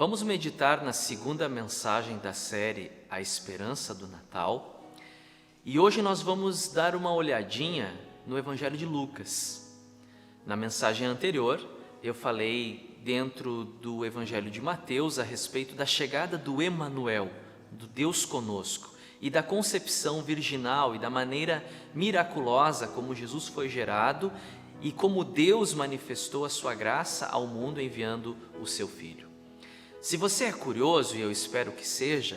Vamos meditar na segunda mensagem da série A Esperança do Natal. E hoje nós vamos dar uma olhadinha no Evangelho de Lucas. Na mensagem anterior, eu falei dentro do Evangelho de Mateus a respeito da chegada do Emanuel, do Deus conosco, e da concepção virginal e da maneira miraculosa como Jesus foi gerado e como Deus manifestou a sua graça ao mundo enviando o seu Filho. Se você é curioso, e eu espero que seja,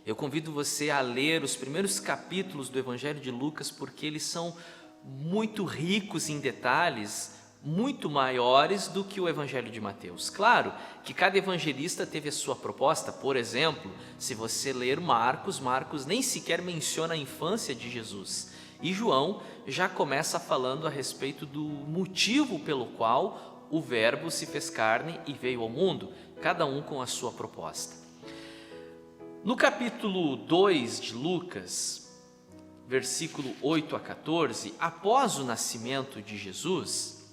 eu convido você a ler os primeiros capítulos do Evangelho de Lucas, porque eles são muito ricos em detalhes, muito maiores do que o Evangelho de Mateus. Claro que cada evangelista teve a sua proposta. Por exemplo, se você ler Marcos nem sequer menciona a infância de Jesus. E João já começa falando a respeito do motivo pelo qual o Verbo se fez carne e veio ao mundo, cada um com a sua proposta. No capítulo 2 de Lucas, versículo 8 a 14, após o nascimento de Jesus,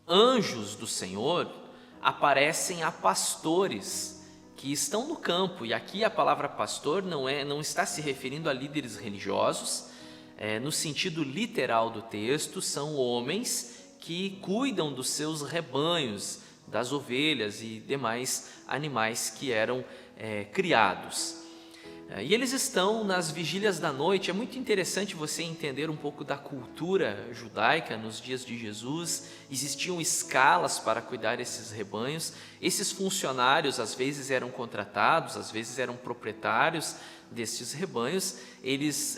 anjos do Senhor aparecem a pastores que estão no campo, e aqui a palavra pastor não está se referindo a líderes religiosos, no sentido literal do texto, são homens que cuidam dos seus rebanhos, das ovelhas e demais animais que eram criados. E eles estão nas vigílias da noite. É muito interessante você entender um pouco da cultura judaica nos dias de Jesus. Existiam escalas para cuidar desses rebanhos. Esses funcionários às vezes eram contratados, às vezes eram proprietários desses rebanhos. Eles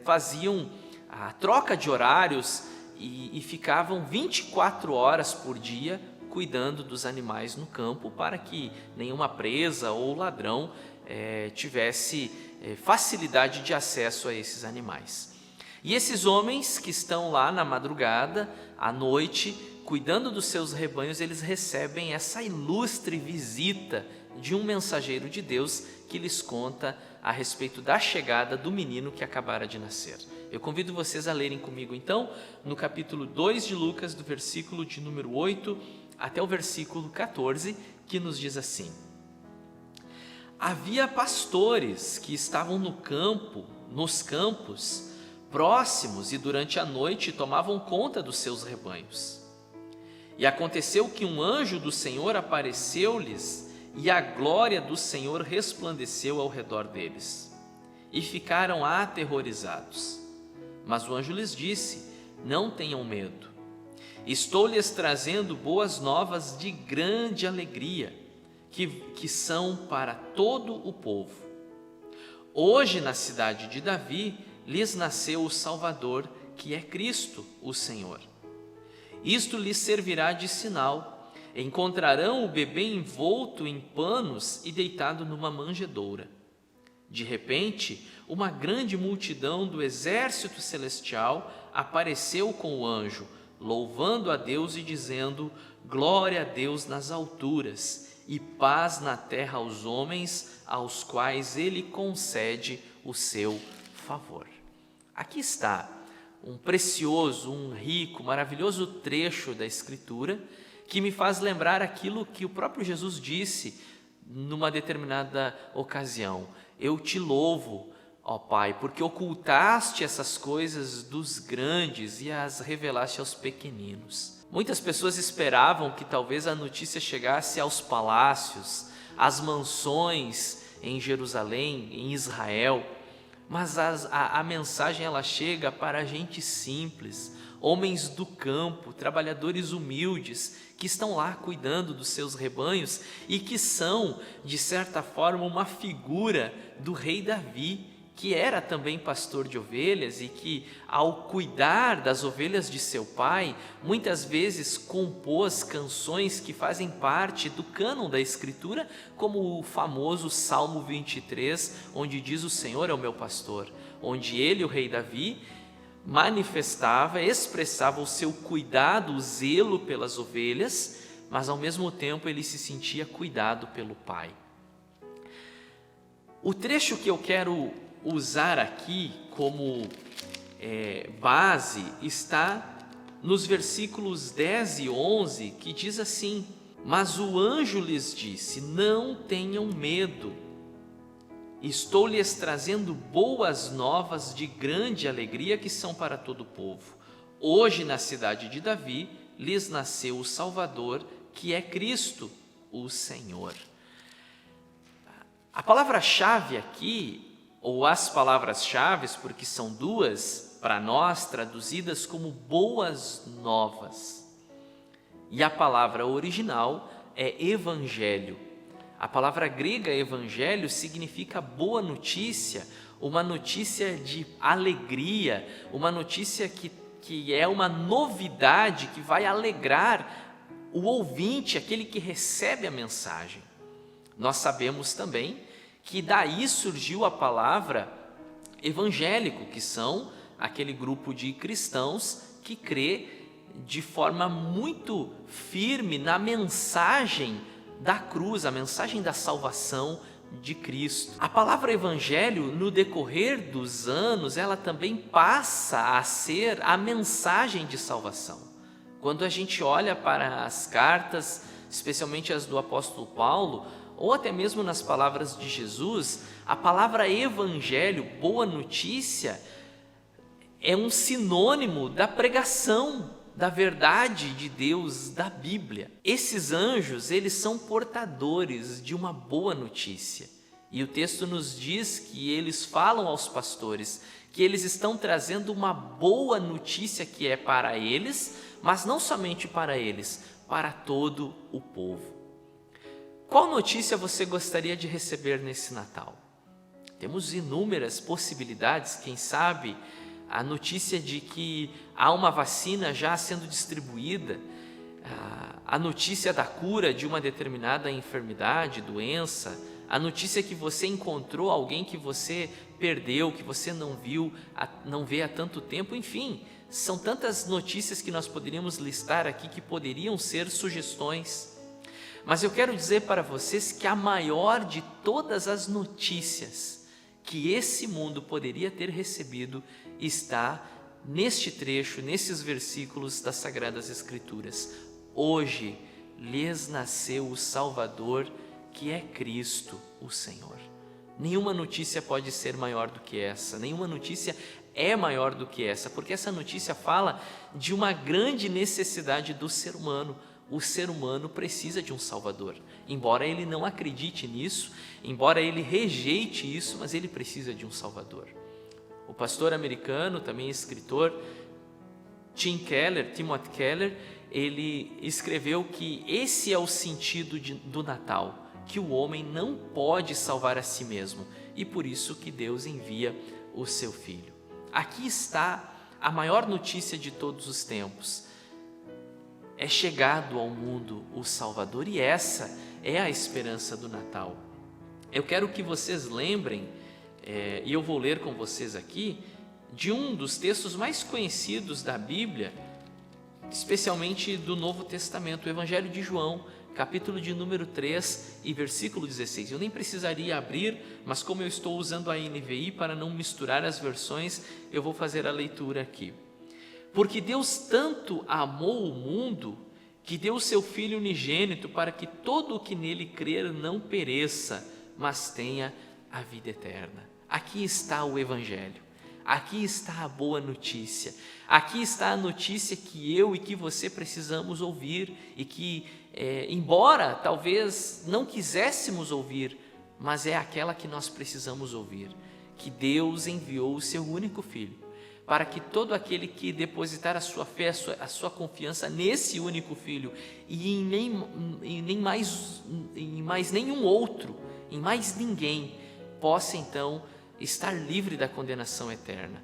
faziam a troca de horários e ficavam 24 horas por dia cuidando dos animais no campo para que nenhuma presa ou ladrão tivesse facilidade de acesso a esses animais. E esses homens que estão lá na madrugada, à noite, cuidando dos seus rebanhos, eles recebem essa ilustre visita de um mensageiro de Deus que lhes conta a respeito da chegada do menino que acabara de nascer. Eu convido vocês a lerem comigo então, no capítulo 2 de Lucas, do versículo de número 8 até o versículo 14, que nos diz assim: Havia pastores que estavam nos campos próximos, e durante a noite tomavam conta dos seus rebanhos. E aconteceu que um anjo do Senhor apareceu-lhes, e a glória do Senhor resplandeceu ao redor deles. E ficaram aterrorizados. Mas o anjo lhes disse: Não tenham medo. Estou-lhes trazendo boas novas de grande alegria, que são para todo o povo. Hoje, na cidade de Davi, lhes nasceu o Salvador, que é Cristo, o Senhor. Isto lhes servirá de sinal: encontrarão o bebê envolto em panos e deitado numa manjedoura. De repente, uma grande multidão do exército celestial apareceu com o anjo, louvando a Deus e dizendo: Glória a Deus nas alturas, e paz na terra aos homens, aos quais Ele concede o seu favor. Aqui está um precioso, um rico, maravilhoso trecho da Escritura que me faz lembrar aquilo que o próprio Jesus disse numa determinada ocasião: Eu te louvo, ó Pai, porque ocultaste essas coisas dos grandes e as revelaste aos pequeninos. Muitas pessoas esperavam que talvez a notícia chegasse aos palácios, às mansões em Jerusalém, em Israel, mas a mensagem ela chega para gente simples, homens do campo, trabalhadores humildes, que estão lá cuidando dos seus rebanhos e que são, de certa forma, uma figura do rei Davi, que era também pastor de ovelhas e que, ao cuidar das ovelhas de seu pai, muitas vezes compôs canções que fazem parte do cânon da Escritura, como o famoso Salmo 23, onde diz: O Senhor é o meu pastor, onde ele, o rei Davi, manifestava, expressava o seu cuidado, o zelo pelas ovelhas, mas ao mesmo tempo ele se sentia cuidado pelo pai. O trecho que eu quero usar aqui como base está nos versículos 10 e 11, que diz assim: Mas o anjo lhes disse: não tenham medo. Estou lhes trazendo boas novas de grande alegria que são para todo o povo. Hoje, na cidade de Davi, lhes nasceu o Salvador, que é Cristo, o Senhor. A palavra-chave aqui, ou as palavras-chave, porque são duas para nós, traduzidas como boas novas. E a palavra original é evangelho. A palavra grega evangelho significa boa notícia, uma notícia de alegria, uma notícia que é uma novidade que vai alegrar o ouvinte, aquele que recebe a mensagem. Nós sabemos também que daí surgiu a palavra evangélico, que são aquele grupo de cristãos que crê de forma muito firme na mensagem da cruz, a mensagem da salvação de Cristo. A palavra evangelho, no decorrer dos anos, ela também passa a ser a mensagem de salvação. Quando a gente olha para as cartas, especialmente as do apóstolo Paulo, ou até mesmo nas palavras de Jesus, a palavra evangelho, boa notícia, é um sinônimo da pregação da verdade de Deus, da Bíblia. Esses anjos, eles são portadores de uma boa notícia. E o texto nos diz que eles falam aos pastores que eles estão trazendo uma boa notícia que é para eles, mas não somente para eles, para todo o povo. Qual notícia você gostaria de receber nesse Natal? Temos inúmeras possibilidades, quem sabe a notícia de que há uma vacina já sendo distribuída, a notícia da cura de uma determinada enfermidade, doença, a notícia que você encontrou alguém que você perdeu, que você não viu, não vê há tanto tempo, enfim, são tantas notícias que nós poderíamos listar aqui que poderiam ser sugestões. Mas eu quero dizer para vocês que a maior de todas as notícias que esse mundo poderia ter recebido está neste trecho, nesses versículos das Sagradas Escrituras. Hoje lhes nasceu o Salvador, que é Cristo, o Senhor. Nenhuma notícia pode ser maior do que essa, nenhuma notícia é maior do que essa, porque essa notícia fala de uma grande necessidade do ser humano. O ser humano precisa de um Salvador, embora ele não acredite nisso, embora ele rejeite isso, mas ele precisa de um Salvador. O pastor americano, também escritor, Timothy Keller, ele escreveu que esse é o sentido do Natal, que o homem não pode salvar a si mesmo, e por isso que Deus envia o seu Filho. Aqui está a maior notícia de todos os tempos. É chegado ao mundo o Salvador, e essa é a esperança do Natal. Eu quero que vocês lembrem, e eu vou ler com vocês aqui, de um dos textos mais conhecidos da Bíblia, especialmente do Novo Testamento, o Evangelho de João, capítulo de número 3 e versículo 16. Eu nem precisaria abrir, mas como eu estou usando a NVI para não misturar as versões, eu vou fazer a leitura aqui. Porque Deus tanto amou o mundo, que deu o seu Filho unigênito para que todo o que nele crer não pereça, mas tenha a vida eterna. Aqui está o Evangelho, aqui está a boa notícia, aqui está a notícia que eu e que você precisamos ouvir e que, embora talvez não quiséssemos ouvir, mas é aquela que nós precisamos ouvir, que Deus enviou o seu único Filho, para que todo aquele que depositar a sua fé, a sua confiança nesse único Filho e em mais nenhum outro, em mais ninguém, possa então estar livre da condenação eterna,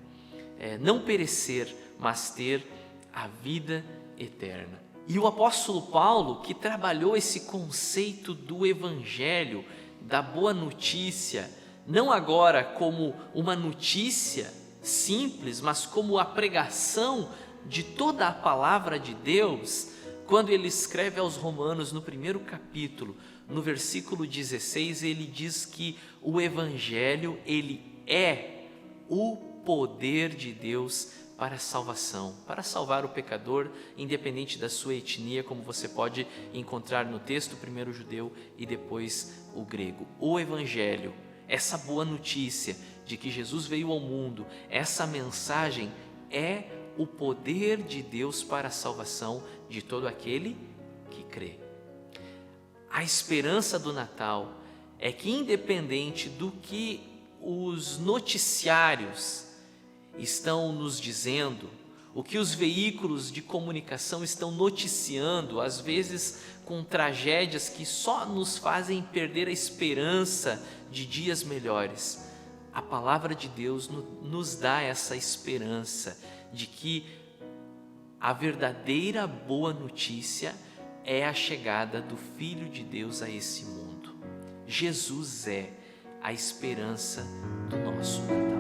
não perecer, mas ter a vida eterna. E o apóstolo Paulo, que trabalhou esse conceito do Evangelho, da boa notícia, não agora como uma notícia simples, mas como a pregação de toda a palavra de Deus, quando ele escreve aos Romanos no primeiro capítulo, no versículo 16, ele diz que o Evangelho, ele é o poder de Deus para a salvação, para salvar o pecador, independente da sua etnia, como você pode encontrar no texto, primeiro o judeu e depois o grego. O Evangelho, essa boa notícia de que Jesus veio ao mundo, essa mensagem é o poder de Deus para a salvação de todo aquele que crê. A esperança do Natal é que, independente do que os noticiários estão nos dizendo, o que os veículos de comunicação estão noticiando, às vezes com tragédias que só nos fazem perder a esperança de dias melhores, a palavra de Deus nos dá essa esperança de que a verdadeira boa notícia é a chegada do Filho de Deus a esse mundo. Jesus é a esperança do nosso Natal.